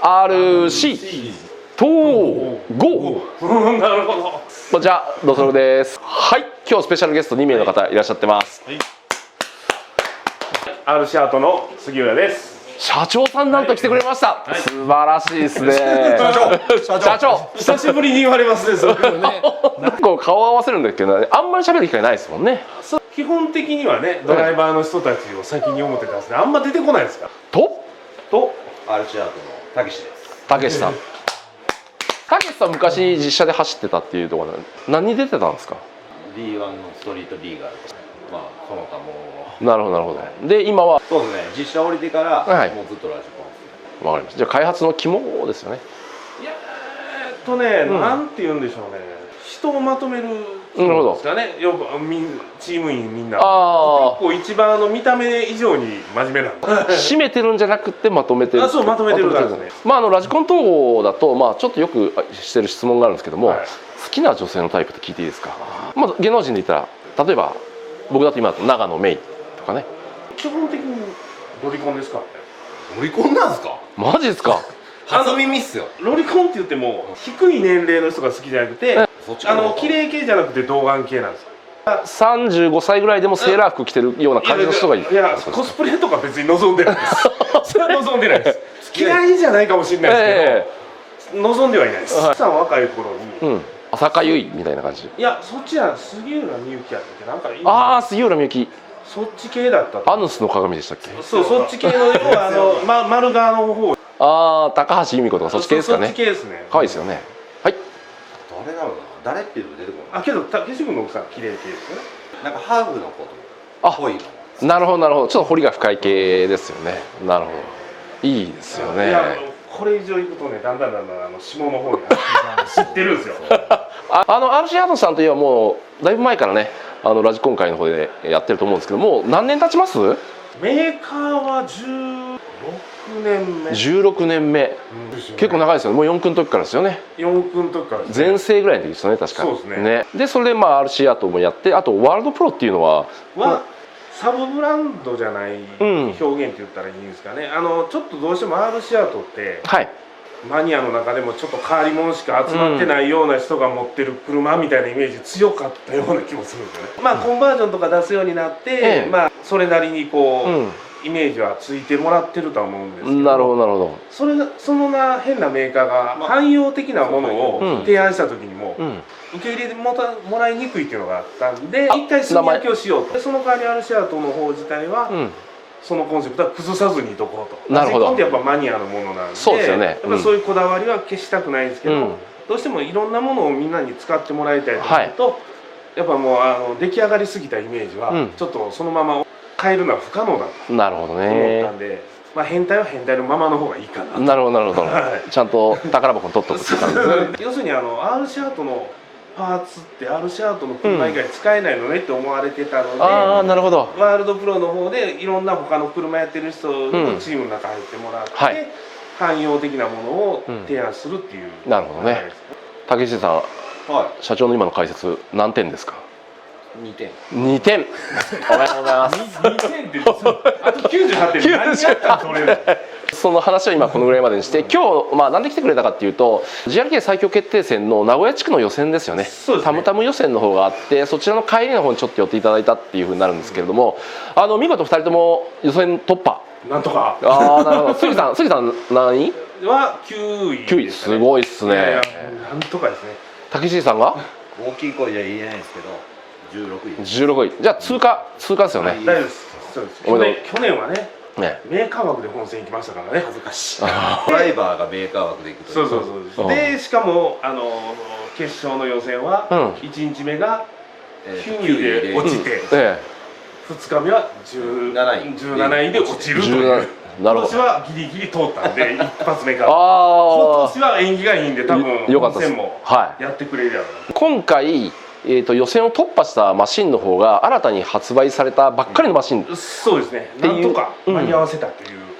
RC 統合。なるほど。こんにちは、ドソルです。はい、今日スペシャルゲスト2名の方いらっしゃってます。RC アートの杉浦です。社長さんなんと来てくれました。素晴らしいですね。社長、久しぶりに言われますね。そういうのね。こう顔合わせるんだけど、あんまり喋る機会ないですもんね。基本的にはね、ドライバーの人たちを先に思ってたんですね。あんま出てこないですか。と RC アートのたけしです。たけしさん。たけしさん昔実車で走ってたっていうところで何に出てたんですか。 D1 のストリートリーガルとか、まあその他も。なるほどなるほど。で今はそうですね。実車降りてから、はい、もうずっとラジコンですね。わかりました。じゃあ開発の肝ですよね。いやなんて言うんでしょうね。人をまとめるですかね。よくチーム員みんな。結構一番見た目以上に真面目なんで。締めてるんじゃなくてまとめてる。あ、そうまとめてるからですね。まあラジコン統合だとちょっとよくしてる質問があるんですけども、好きな女性のタイプって聞いていいですか。まず芸能人で言ったら例えば僕だと今長野メイとかね。基本的にロリコンですか。ロリコンなんですか。マジですか。初耳っすよ。ロリコンって言っても低い年齢の人が好きじゃなくて、綺麗系じゃなくて童顔系なんですよ。35歳ぐらいでもセーラー服着てるような感じの人がいる。いやコスプレとか別に望んでないですそれは望んでないです嫌いじゃないかもしれないですけど、望んではいないです。さん若い頃に浅香唯みたいな感じ。いやそっちは杉浦みゆきやったっけ。なんかああ杉浦みゆき。そっち系だった。アヌスの鏡でしたっけ。そう、そっち系の要は丸側の方。ああ高橋由美子とかそっち系ですかね。そっち系ですね。可愛いですよね。はい。誰なのかな。誰っていうの出てこない。あ、けど竹志君の奥さん綺麗系ですよね。なんかハーフの子とか。ぽいの。なるほどなるほど。ちょっと彫りが深い系ですよね。なるほど。いいですよね。いやこれ以上いくとね、だんだん下の方に知ってるんですよ。RC アートさんといえばもうだいぶ前からねラジコン界の方でやってると思うんですけども、何年経ちます？メーカーは16年目。16年目、結構長いですよね。もう4区の時からですよね。4区の時からですね。全盛ぐらいの時ですよね確か。そうですね。でそれでRC アートもやって、あとワールドプロっていうのはサブブランドじゃない表現って言ったらいいんですかね。ちょっとどうしても RC アートって、はい、マニアの中でもちょっと変わり者しか集まってないような人が持ってる車みたいなイメージ強かったような気もするんですよね。コンバージョンとか出すようになって、それなりにこう、イメージはついてもらってるとは思うんですけど。なるほどなるほど。その変なメーカーが汎用的なものを提案した時にも受け入れてもらいにくいっていうのがあったんで、一回炭焼きをしようと。その代わりRCアートの方自体はそのコンセプトは崩さずにいとこうと。ラジコンってやっぱマニアのものなんで、そうですよね。やっぱそういうこだわりは消したくないんですけど、どうしてもいろんなものをみんなに使ってもらいたいと思うと、やっぱもう出来上がりすぎたイメージはちょっとそのまま変えるのは不可能だと思ったんで、変態は変態のままの方がいいかな。なるほどなるほど。ちゃんと宝箱に取っとくって感じですね。要するにRC アートのパーツって RC アートの車以外使えないのねって思われてたので、なるほど。ワールドプロの方でいろんな他の車やってる人のチームの中入ってもらって、汎用的なものを提案するっていう。なるほどね。竹下さん、社長の今の解説何点ですか？2点。2点。おめでとうございます。2点ってあと98点何やったんそれ。その話は今このぐらいまでにして、今日なんで来てくれたかっていうと GRK 最強決定戦の名古屋地区の予選ですよね。タムタム予選の方があって、そちらの帰りの方にちょっと寄っていただいたっていうふうになるんですけれども、見事2人とも予選突破。なんとか。ああなるほど。杉さん何位？は9位。9位すごいっすね。なんとかですね。竹下さんが？大きい声じゃ言えないんですけど。16位。16位。じゃあ通過ですよね。大丈夫です。去年はね、メーカー枠で本戦行きましたからね。恥ずかしい。ドライバーがメーカー枠で行くと。そうでしかも決勝の予選は1日目が9位で落ちて、2日目は17位で落ちるという。今年はギリギリ通ったんで一発目から。今年は縁起がいいんで多分本戦もやってくれるやろう。今回予選を突破したマシンの方が新たに発売されたばっかりのマシン、そうですね。なんとか間に合わせたっ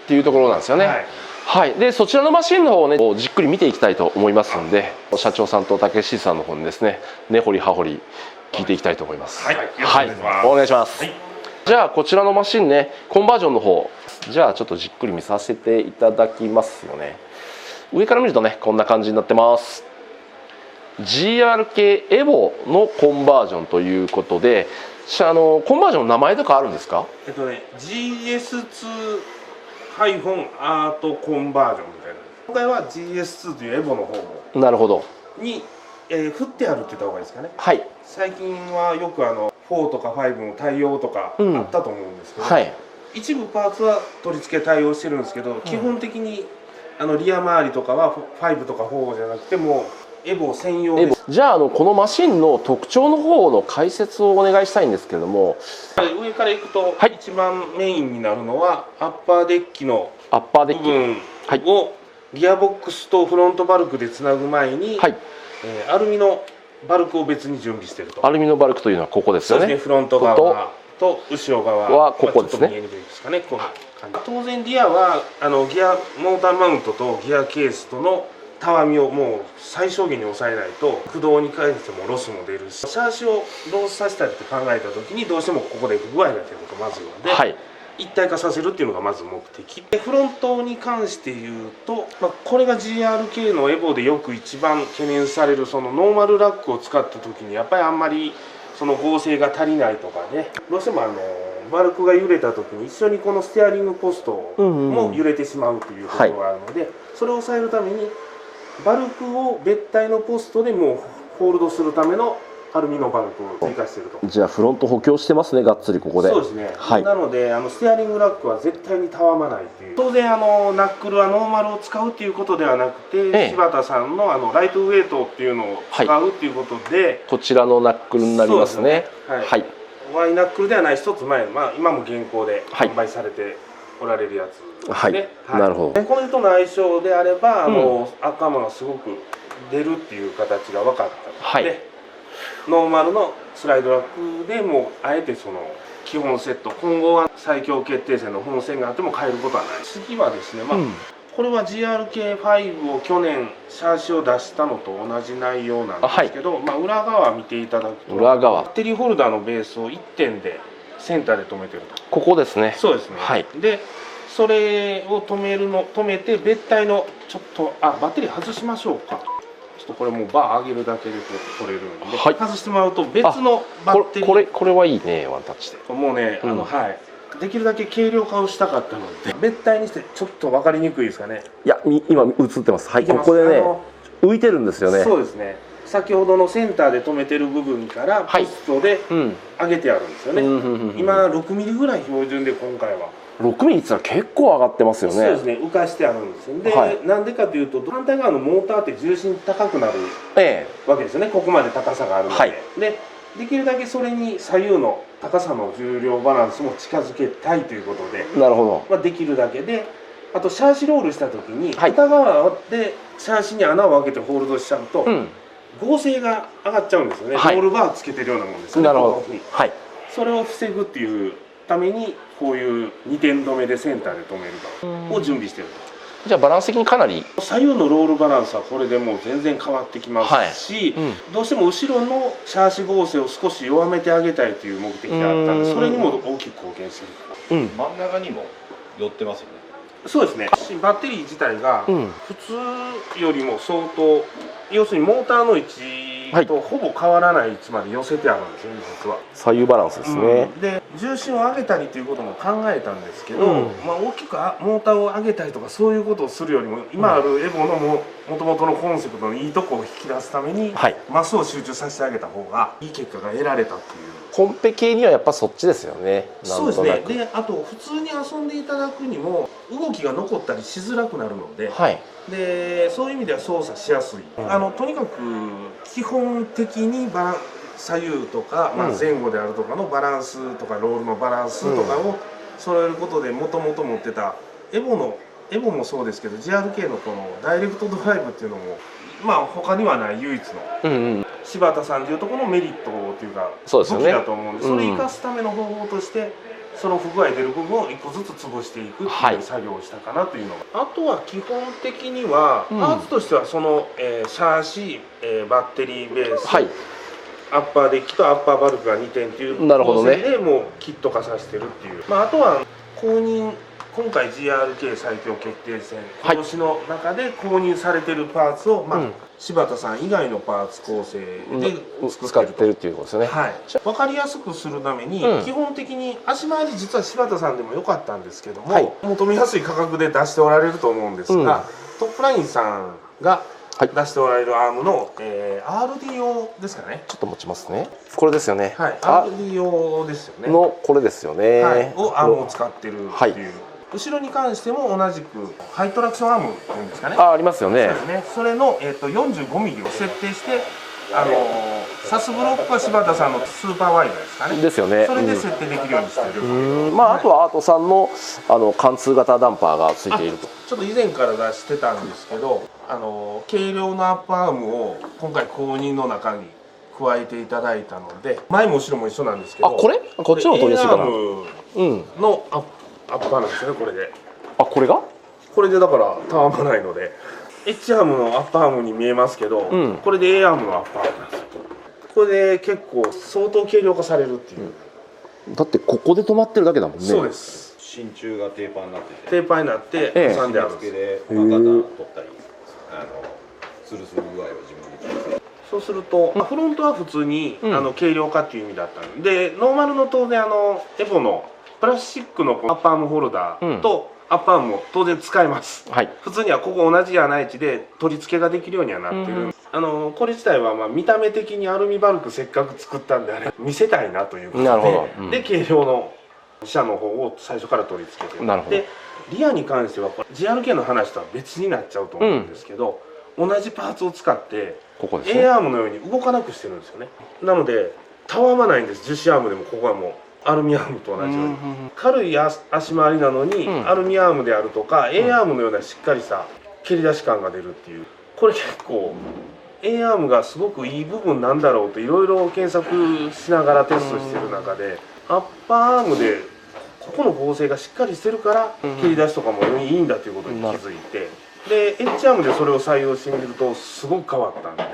ていうところなんですよね。はい。でそちらのマシンの方をねじっくり見ていきたいと思いますので、社長さんと竹下さんの方にですね根掘り葉掘り聞いていきたいと思います。はい。お願いします。じゃあこちらのマシンね、コンバージョンの方、じゃあちょっとじっくり見させていただきますよね。上から見るとねこんな感じになってます。 GR 系エボのコンバージョンということで、コンバージョンの名前とかあるんですか？GS2 アートコンバージョンみたいな。今回は GS2 というエボの方もなるほどに、振ってあるって言った方がいいですかね。はい。最近はよく4とか5の対応とかあったと思うんですけど、はい、一部パーツは取り付け対応してるんですけど、基本的にリア周りとかは5とか4じゃなくてもエボ専用です。じゃあこのマシンの特徴の方の解説をお願いしたいんですけれども、上からいくと、はい、一番メインになるのはアッパーデッキの部分をギアボックスとフロントバルクでつなぐ前に、はい、アルミのバルクを別に準備していると。アルミのバルクというのはここですよね。そうですね、フロント側と後ろ側はここですね。ちょっと見えにくいですかね。こう当然リアはギアモーターマウントとギアケースとのたわみをもう最小限に抑えないと駆動に関してもロスも出るし、シャーシをロスさせたりって考えた時にどうしてもここで不具合が出ることまずいので、はい、一体化させるっていうのがまず目的で、フロントに関して言うと、これが GRK のエボでよく一番懸念されるそのノーマルラックを使った時にやっぱりあんまりその剛性が足りないとかね、どうしてもバルクが揺れた時に一緒にこのステアリングポストも揺れてしまうということがあるので、それを抑えるためにバルクを別体のポストでもうホールドするためのアルミのバルクを追加していると。じゃあフロント補強してますね、がっつりここで。そうですね、はい、なのでステアリングラックは絶対にたわまないという。当然ナックルはノーマルを使うっていうことではなくて、柴田さんのライトウェイトっていうのを使うっていうことで、こちらのナックルになりますね。はい、ワイナックルではない一つ前、今も現行で販売されておられるやつですね。はい、なるほど。これとの相性であれば赤間がすごく出るっていう形が分かったので、ノーマルのスライドラックでもあえてその基本セット、今後は最強決定戦の本戦があっても変えることはない。次はですね、これは GRK5 を去年シャーシを出したのと同じ内容なんですけど、裏側見ていただくとバッテリーホルダーのベースを1点でセンターで止めてると。ここですね。そうですね。はい。でそれを止めて別体のちょっとバッテリー外しましょうか。ちょっとこれもうバー上げるだけで取れるんで、外してもらうと別のバッテリー、これはいいね、ワンタッチで。もうねできるだけ軽量化をしたかったので別体にしてちょっと分かりにくいですかね。いや今映ってます。はい、ここでね浮いてるんですよね。そうですね。先ほどのセンターで止めてる部分からポストで上げてあるんですよね。今6ミリぐらい標準で今回は。6ミリって言ったら結構上がってますよね。そうですね、浮かしてあるんですよ。で、なんでかというと反対側のモーターって重心高くなるわけですよね、ここまで高さがあるので。できるだけそれに左右の高さの重量バランスも近づけたいということで、なるほど、できるだけで、あとシャーシロールした時に片側でシャーシに穴を開けてホールドしちゃうと剛性が上がっちゃうんですよね。ロールバーつけてるようなもんですよね。なるほど。それを防ぐっていうためにこういう2点止めでセンターで止めるのを準備してると。じゃあバランス的にかなり左右のロールバランスはこれでもう全然変わってきますし、どうしても後ろのシャーシ剛性を少し弱めてあげたいという目的があったんで、それにも大きく貢献してるかな。真ん中にも寄ってますよね。そうですね。バッテリー自体が普通よりも相当、要するにモーターの位置とほぼ変わらない位置まで寄せてあるんですよね、実は。左右バランスですね。で重心を上げたりということも考えたんですけど、大きくモーターを上げたりとかそういうことをするよりも、今あるエボのもともとのコンセプトのいいとこを引き出すために、マスを集中させてあげた方がいい結果が得られたっていう。コンペ系にはやっぱそっちですよね。そうですね。であと普通に遊んでいただくにも動きが残ったりしづらくなるので、でそういう意味では操作しやすい。とにかく基本的に左右とか、前後であるとかのバランスとかロールのバランスとかを揃えることで、もともと持ってたエボもそうですけど GRK のこのダイレクトドライブっていうのも他にはない唯一の柴田さんというところのメリットというか武器だと思うんで、それを生かすための方法としてその不具合出る部分を1個ずつ潰していくっていう作業をしたかなというのが、あとは基本的にはパーツとしてはそのシャーシバッテリーベース、アッパーデッキとアッパーバルクが2点っていう構成でもうキット化させてるっていう。あとは公認今回 GRK 最強決定戦今年の中で購入されてるパーツを、柴田さん以外のパーツ構成で使ってるっていうことですよね。はい、分かりやすくするために、基本的に足回り実は柴田さんでも良かったんですけども、求めやすい価格で出しておられると思うんですが、トップラインさんが出しておられるアームの、RDO ですかね。ちょっと持ちますね。これですよね。はい、RDO ですよね。のこれですよね。はい、をアームを使ってるっていう。後ろに関しても同じくハイトラクションアームっていうんですかね。ありますよね。そうですね。それの45ミリを設定して、サスブロックは柴田さんのスーパーワイドですかね。ですよね。それで設定できるようにしてる。あとはアートさんの貫通型ダンパーがついていると。ちょっと以前から出してたんですけど、軽量のアッパーアームを今回公認の中に加えていただいたので、前も後ろも一緒なんですけど、こっちの取りやすいかな。のアッパーなんですよね、これで。これが？これでだからたわまないので、H アームのアッパーアームに見えますけど、これで A アームのアッパーアームなんですよ。これで結構相当軽量化されるっていう。だってここで止まってるだけだもんね。そうです。真鍮がテーパーになってて、テーパーになって挟んであるんです。でパターン取ったり、スルスル具合を自分で決めて。そうすると、フロントは普通に、軽量化っていう意味だったんで、ノーマルの当然エボのプラスチックのアッパーアームホルダーとアッパーアームも当然使えます、普通にはここ同じような位置で取り付けができるようにはなってる、これ自体は見た目的にアルミバルクせっかく作ったんであれ見せたいなということで、で軽量の車の方を最初から取り付けてる。でリアに関してはこれ GRK の話とは別になっちゃうと思うんですけど、同じパーツを使ってA アームのように動かなくしてるんですよね。なのでたわまないんです。樹脂アームでもここはもうアルミアームと同じように軽い足回りなのに、アルミアームであるとか A アームのようなしっかりした蹴り出し感が出るっていう、これ結構 A アームがすごくいい部分なんだろうといろいろ検索しながらテストしてる中で、アッパーアームでここの構成がしっかりしてるから蹴り出しとかもいいんだということに気づいて、で H アームでそれを採用してみるとすごく変わったんで、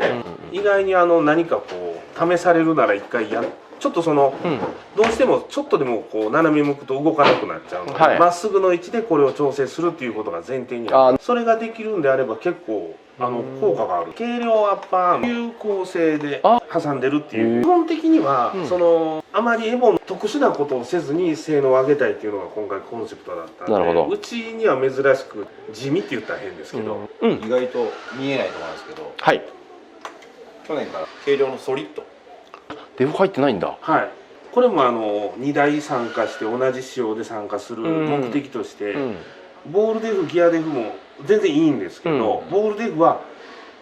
意外に何かこう試されるなら一回ちょっとどうしてもちょっとでもこう斜め向くと動かなくなっちゃうので、まっすぐの位置でこれを調整するっていうことが前提にある。それができるんであれば結構効果がある。軽量アッパーアーム有効性で挟んでるっていう、基本的にはあまりエボの特殊なことをせずに性能を上げたいっていうのが今回コンセプトだったんで、うちには珍しく地味って言ったら変ですけど、意外と見えないと思うんですけど、去年から軽量のソリッドデフ入ってないんだ。はい、これも2台参加して同じ仕様で参加する目的として、ボールデフギアデフも全然いいんですけど、ボールデフは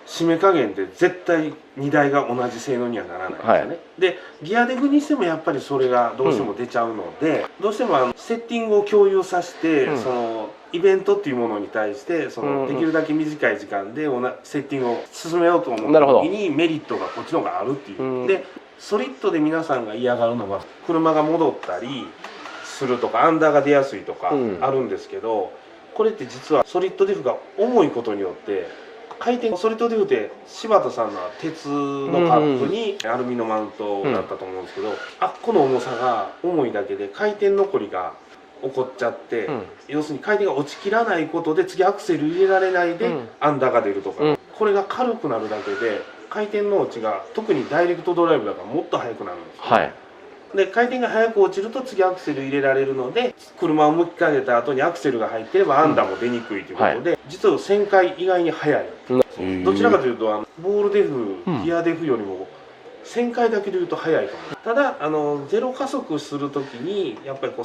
締め加減で絶対2台が同じ性能にはならないんですよね。でギアデフにしてもやっぱりそれがどうしても出ちゃうので、どうしてもセッティングを共有させて、イベントっていうものに対してできるだけ短い時間でセッティングを進めようと思った時にメリットがこっちの方があるっていう。でソリッドで皆さんが嫌がるのが車が戻ったりするとかアンダーが出やすいとかあるんですけど、これって実はソリッドデフが重いことによって回転、ソリッドデフって柴田さんの鉄のカップにアルミのマウントだったと思うんですけど、この重さが重いだけで回転残りが起こっちゃって、要するに回転が落ちきらないことで次アクセル入れられないでアンダーが出るとか、これが軽くなるだけで回転の落ちが特にダイレクトドライブだからもっと速くなるんですよ、で回転が速く落ちると次アクセル入れられるので、車を向きかけた後にアクセルが入ってればアンダーも出にくいということで、実は旋回意外に速い。どちらかというとボールデフギアデフよりも旋回だけでいうと速いと思う。ただゼロ加速する時にやっぱりこう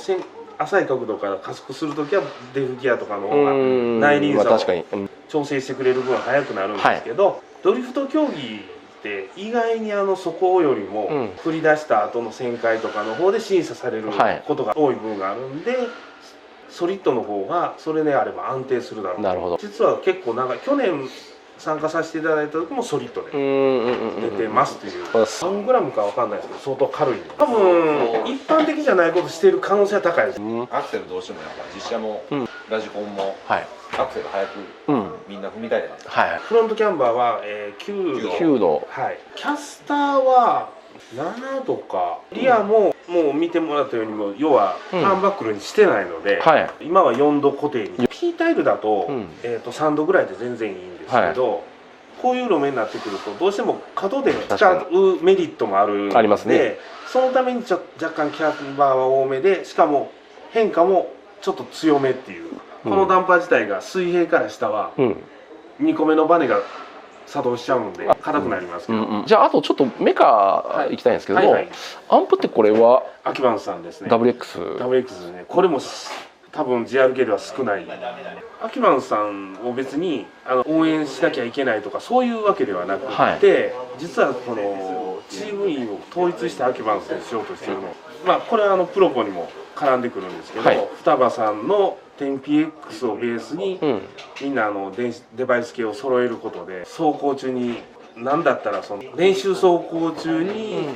浅い角度から加速する時はデフギアとかの方が内輪差を調整してくれる分速くなるんですけど、ドリフト競技って意外にそこよりも振り出した後の旋回とかの方で審査されることが多い部分があるんで、ソリッドの方がそれであれば安定するだろう。実は結構長い、去年参加させていただいた時もソリッドで出てますという、何グラムかわかんないですけど相当軽い。多分一般的じゃないことしている可能性は高いです。アクセルどうしてもやっぱ実車もラジコンもアクセル速くみんな踏みたいじゃないですか。フロントキャンバーは9度、キャスターは7度か、リアももう見てもらったようにも要はターンバックルにしてないので、今は4度固定に P タイルだと、3度ぐらいで全然いいんですけど、こういう路面になってくるとどうしても角で使うメリットもあるので、そのために若干キャンバーは多めで、しかも変化もちょっと強めっていう、このダンパー自体が水平から下は2個目のバネが作動しちゃうんで硬くなりますけど、じゃああとちょっとメカ行きたいんですけども、アンプってこれはアキバンさんですね。 WX ですね。これも多分 JRK では少ない。アキバンさんを別に応援しなきゃいけないとかそういうわけではなくて、実はこのチーム員を統一してアキバンさんにしようとしているの、これはプロポにも絡んでくるんですけど、双葉さんの 10PX をベースに、みんなデバイス系を揃えることで、走行中に何だったらその練習走行中に、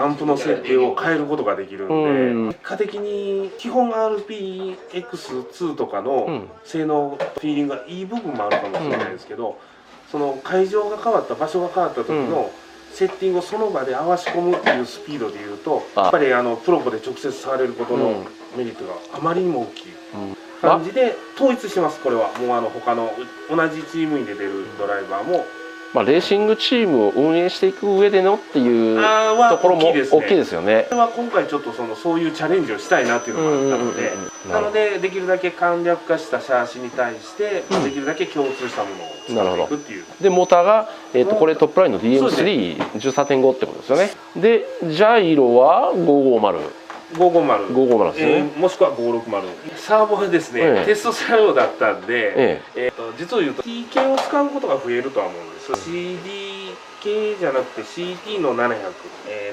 アンプの設定を変えることができるんで、結果的に基本 RPX2 とかの性能フィーリングがいい部分もあるかもしれないですけど、その会場が変わった場所が変わった時のセッティングをその場で合わし込むっていうスピードでいうと、やっぱりプロポで直接触れることのメリットがあまりにも大きい感じで統一してます。これはもう他の同じチームに出てるドライバーもレーシングチームを運営していく上でのっていうところも大きいですよね。これは今回ちょっとそういうチャレンジをしたいなっていうのがあったので、なのでできるだけ簡略化したシャーシに対してできるだけ共通したものを作っていくっていう。でモーターが、これトップラインの DM313.5 ってことですよね。でジャイロは550ですね、もしくは560。サーボはですね、テスト車両だったんで、実を言うと TK を使うことが増えるとは思うんです。CD 系じゃなくて CT の700、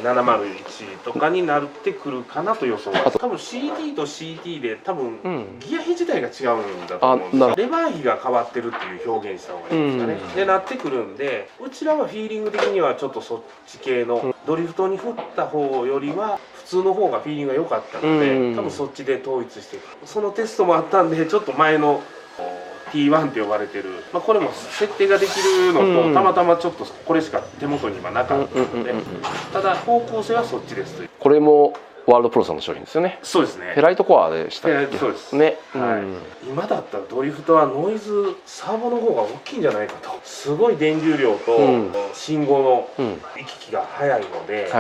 701とかになってくるかなと予想は。多分 CD と CT で多分ギア比自体が違うんだと思うんです。レバー比が変わってるっていう表現した方がいいですかね。でなってくるんで、うちらはフィーリング的にはちょっとそっち系のドリフトに振った方よりは普通の方がフィーリングが良かったので、多分そっちで統一していく。そのテストもあったんで、ちょっと前のT1 って呼ばれてる、これも設定ができるのと、たまたまちょっとこれしか手元にはなかったので、ただ方向性はそっちですという。これもワールドプロさんの商品ですよね。そうですね。フェライトコアでしたっけ。そうですね。今だったらドリフトはノイズサーボの方が大きいんじゃないかと。すごい電流量と信号の行き来が速いので、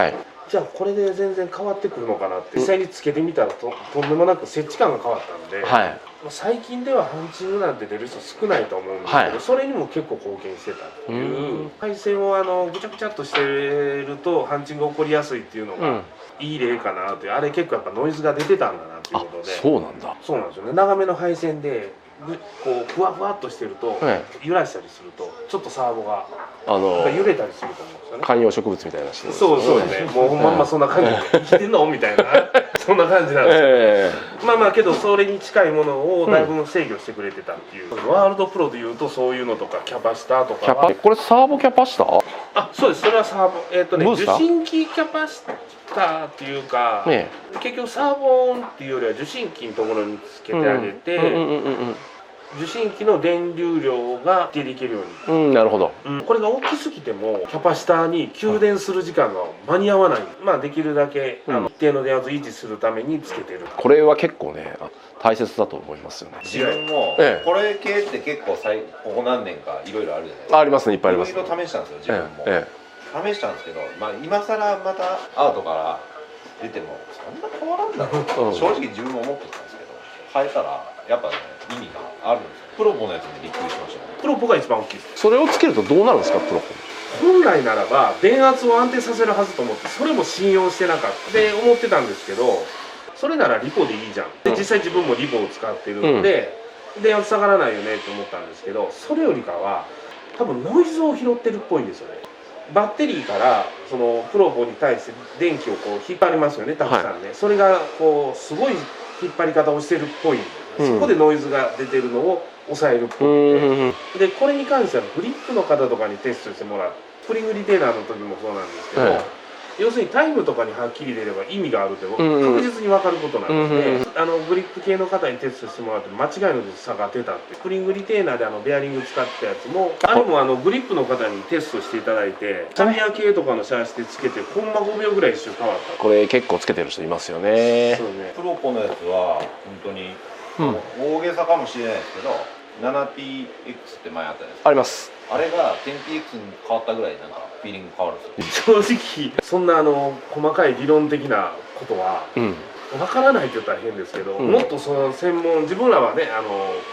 じゃあこれで全然変わってくるのかなって、実際につけてみたらとんでもなく接地感が変わったんで、最近ではハンチングなんて出る人少ないと思うんですけど、それにも結構貢献してたっていう。配線をぐちゃぐちゃっとしてるとハンチング起こりやすいっていうのがいい例かなという。あれ結構やっぱノイズが出てたんだなっていうことで。そうなんだ。そうなんですよね。長めの配線でこうふわふわっとしてると、揺らしたりするとちょっとサーボが揺れたりすると思うんですよね。観葉植物みたいな人。そうですね。もうまんまそんな感じで生きてんのみたいなそんな感じなんですけど、けどそれに近いものをだいぶ制御してくれてたっていう。ワールドプロでいうとそういうのとかキャパシターとかは。これサーボキャパシター？そうです。それはサーボ受信機キャパシターっていうか、結局サーボ音っていうよりは受信機のところにつけてあげて、受信機の電流量が一定でいけるように。なるほど。これが大きすぎてもキャパシターに給電する時間が間に合わない。できるだけ一定の電圧を維持するためにつけてる。これは結構ね大切だと思いますよね。自分もこれ系って結構ここ何年かいろいろあるじゃないですか。ありますね、いっぱいあります。いろいろ試したんですよ自分も。試したんですけど、今更またアートから出てもそんな変わらんだろう、正直自分も思ってたんですけど、変えたらやっぱね意味があるんですよ。プロポのやつにびっくりしましたね。プロポが一番大きいです。それをつけるとどうなるんですか、プロポ。本来ならば電圧を安定させるはずと思って、それも信用してなかったで思ってたんですけど、それならリポでいいじゃんで、実際自分もリポを使ってるので、電圧下がらないよねって思ったんですけど、それよりかは多分ノイズを拾ってるっぽいんですよね。バッテリーからそのプロポに対して電気を引っ張りますよね、たくさんね。それがすごい引っ張り方をしてるっぽい。そこでノイズが出てるのを抑えるっぽくて、でこれに関してはグリップの方とかにテストしてもらう。スプリングリテイラーの時もそうなんですけど、要するにタイムとかにはっきり出れば意味があるって確実に分かることなんうんうんですね。グリップ系の方にテストしてもらって間違いの差が出たってスプリングリテーナーでベアリング使ってたやつもあれもグリップの方にテストしていただいてタミヤ系とかのシャーシでつけてコンマ5秒ぐらい一瞬変わった。これ結構つけてる人いますよね。そうね。プロポのやつは本当に大げさかもしれないですけど 7TX って前あったじゃないですか。あります。あれが 10TX に変わったぐらいなんかフィーリング変わるんですよ。正直そんな細かい理論的なことは分からないって言ったら変ですけど、もっとその専門自分らはね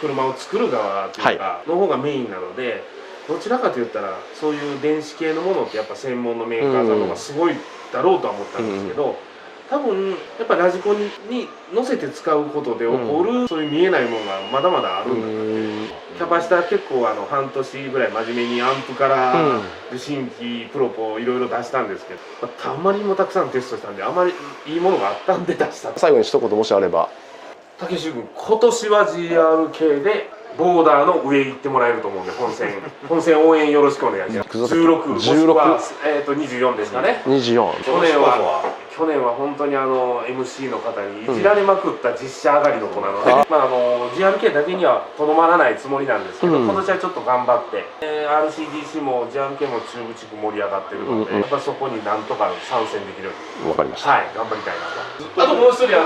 車を作る側というかの方がメインなので、どちらかと言ったらそういう電子系のものってやっぱ専門のメーカーさんの方がすごいだろうとは思ったんですけど、多分やっぱラジコンに乗せて使うことで起こるそういう見えないものがまだまだあるんだので、キャパシタ結構半年ぐらい真面目にアンプから受信機プロポいろいろ出したんですけど、あまりにもたくさんテストしたんであまりいいものがあったんで出した。最後に一言もしあれば。武志君今年は GR 系でボーダーの上行ってもらえると思うんで本戦応援よろしくお願いします。16もしくは24ですかね。24。去年は本当にMC の方にいじられまくった実写上がりの子なので、GRK だけにはとどまらないつもりなんですけど、今年はちょっと頑張って、RCDC も GRK も中部地区盛り上がってるので、やっぱりそこになんとか参戦できるようにわかりました。はい頑張りたいなと。あともう一人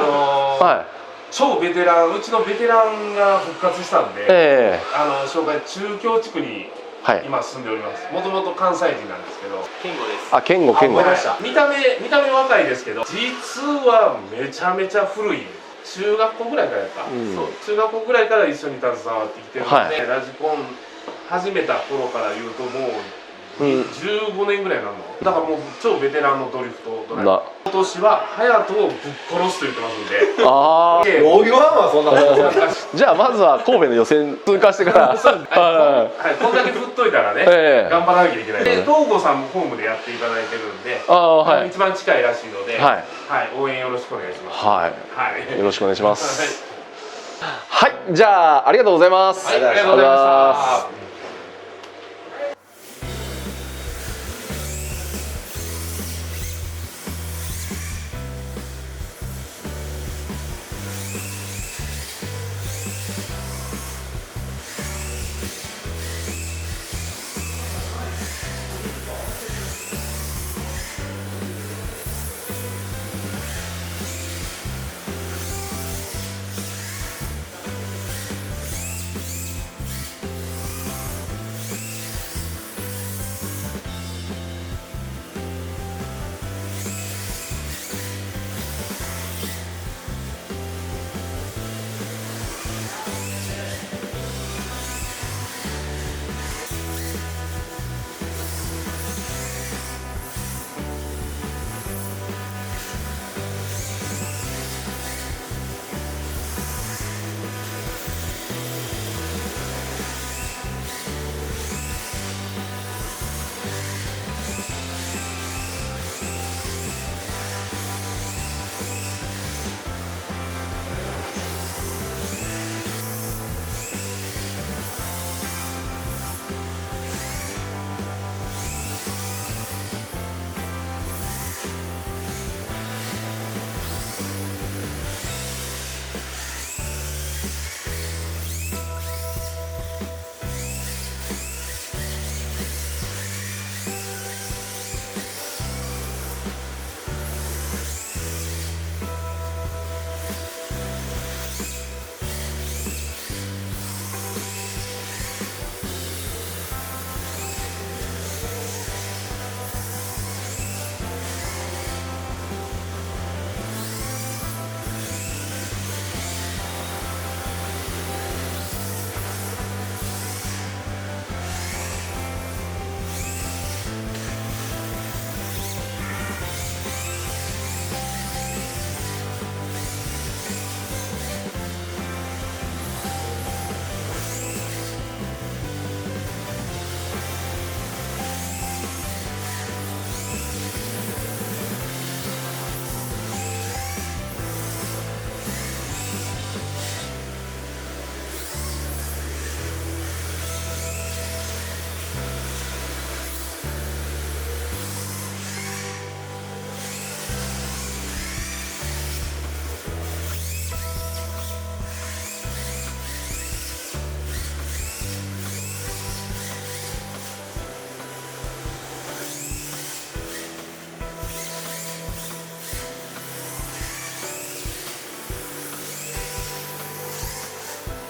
超ベテランうちのベテランが復活したんで、紹介中京地区に今住んでおります。もともと関西人なんですけど、健吾です。あ、健吾。見た目若いですけど、実はめちゃめちゃ古い。中学校ぐらいからやった。そう中学校ぐらいから一緒に携わってきてるので、ラジコン始めた頃から言うともう15年ぐらいなの。だからもう超ベテランのドリフトドライバー。今年は隼人をぶっ殺すと言ってますんで。ああ。農業はそんなこと。じゃあまずは神戸の予選通過してから。はい、こんだけ振っといたらね、頑張らなきゃいけない。で、東郷さんもホームでやっていただいてるんで、一番近いらしいので、応援よろしくお願いします。はい。よろしくお願いします。はい、じゃあありがとうございます。ありがとうございました。